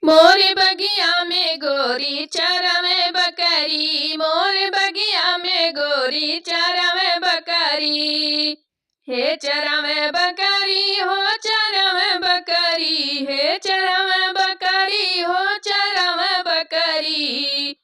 मोरे बगिया में गोरी चरवे बकरी, मोरे बगिया में गोरी चरवे बकरी। हे चरवे बकरी हो चरवे बकरी, हे चरवे बकरी हो चरवे बकरी।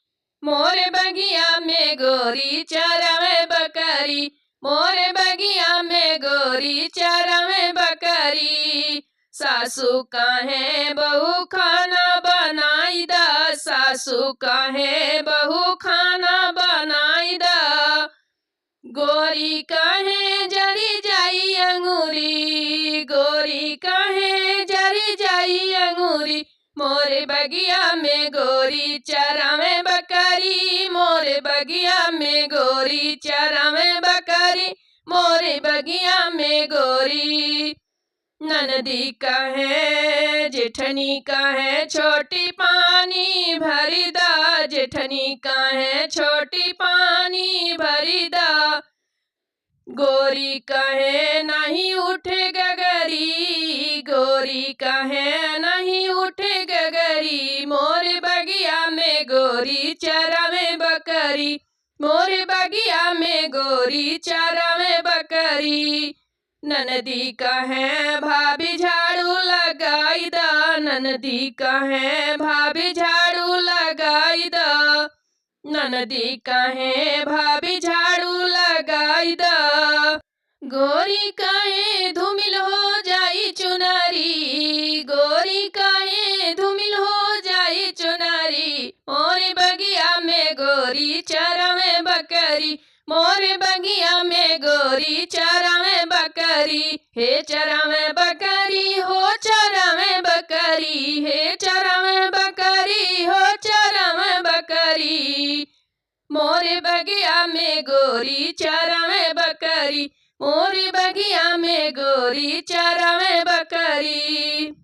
मोरे बगिया में गोरी चरवे बकरी, मोरे बगिया में गोरी चरवे बकरी। सासू काहे बहू खाना बनाई दा, सासू काहे बहू खाना बनाई दा। गोरी काहे जरी जाई अंगूरी, गोरी काहे जरी जाई अंगूरी। मोरे बगिया में गोरी चरावे बकरी, मोरे बगिया में गोरी चरावे बकरी, मोरे बगिया में गोरी। ननदी कहे जेठनी कहे छोटी पानी भरी दा, जेठनी कहे छोटी पानी भरी दा। गोरी कहे नहीं उठे गगरी, गोरी कहे नहीं उठे गगरी। मोरे बगिया में गोरी चरावे बकरी, मोरे बगिया में गोरी चरावे बकरी। ननदी कहे भाभी झाड़ू लगाई दा, ननदी कहे भाभी झाड़ू लगाई दा, ननदी कहे भाभी झाड़ू लगाई दा। गोरी कहे धूमिल हो जाई चुनरी, गोरी कहे धूमिल हो जाई चुनरी। मोरे बगिया में गोरी चरावे बकरी, मोरे बगिया में गोरी चरावे बकरी। हे चरावे बकरी हो चरावे बकरी, हे चरावे बकरी हो चरावे बकरी। मोरे बगिया में गोरी चरावे बकरी, मोरे बगिया में गोरी चरावे बकरी।